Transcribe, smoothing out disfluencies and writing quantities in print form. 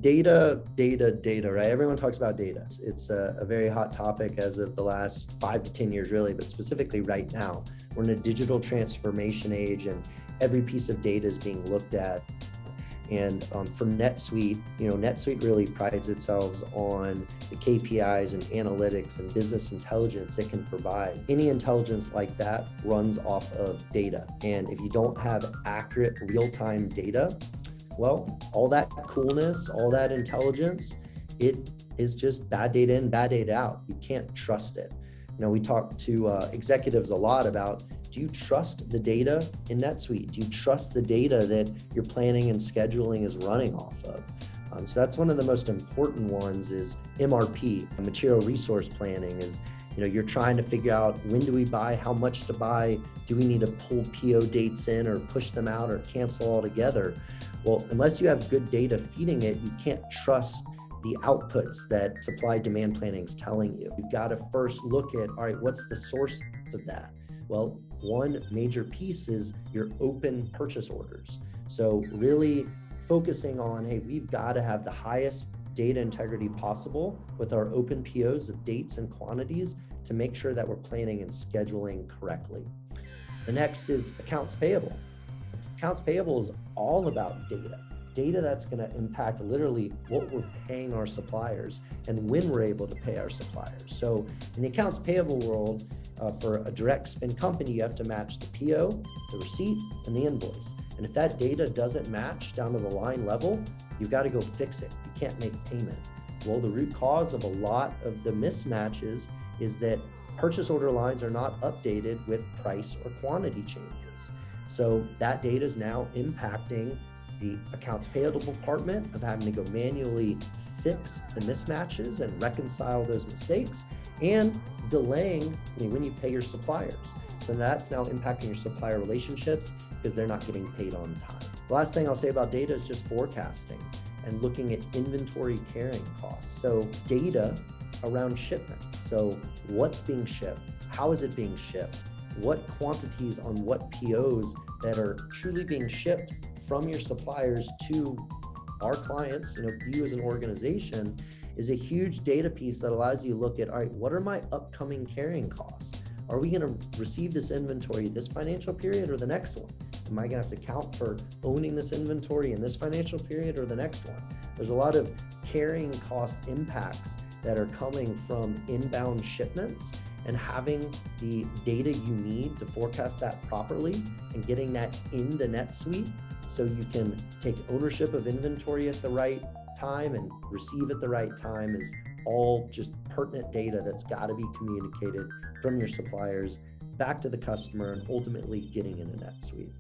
Data, right? Everyone talks about data. It's a very hot topic as of the last 5 to 10 years, really, but specifically right now. We're in a digital transformation age and every piece of data is being looked at. And for NetSuite, NetSuite really prides itself on the KPIs and analytics and business intelligence it can provide. Any intelligence like that runs off of data. And if you don't have accurate real-time data, well, all that coolness, all that intelligence, it is just bad data in, bad data out. You can't trust it. We talk to executives a lot about, do you trust the data in NetSuite? Do you trust the data that your planning and scheduling is running off of? So that's one of the most important ones is MRP, material resource planning is, you're trying to figure out when do we buy, how much to buy, do we need to pull PO dates in or push them out or cancel altogether? Well, unless you have good data feeding it, you can't trust the outputs that supply demand planning is telling you. You've got to first look at, all right, what's the source of that? Well, one major piece is your open purchase orders. So really focusing on, hey, we've got to have the highest data integrity possible with our open POs of dates and quantities to make sure that we're planning and scheduling correctly. The next is accounts payable. Accounts payable is all about data that's going to impact literally what we're paying our suppliers and when we're able to pay our suppliers. So in the accounts payable world, for a direct spend company, you have to match the PO, the receipt, and the invoice. And if that data doesn't match down to the line level, you've got to go fix it. You can't make payment. Well, the root cause of a lot of the mismatches is that purchase order lines are not updated with price or quantity changes. So that data is now impacting the accounts payable department of having to go manually fix the mismatches and reconcile those mistakes and delaying when you pay your suppliers. So that's now impacting your supplier relationships because they're not getting paid on time. The last thing I'll say about data is just forecasting and looking at inventory carrying costs. So data around shipments. So what's being shipped? How is it being shipped? What quantities on what POs that are truly being shipped from your suppliers to our clients, you as an organization, is a huge data piece that allows you to look at, all right, what are my upcoming carrying costs? Are we going to receive this inventory this financial period or the next one? Am I going to have to count for owning this inventory in this financial period or the next one? There's a lot of carrying cost impacts that are coming from inbound shipments, and having the data you need to forecast that properly and getting that in the NetSuite so you can take ownership of inventory at the right time and receive at the right time is all just pertinent data that's got to be communicated from your suppliers back to the customer and ultimately getting in a NetSuite.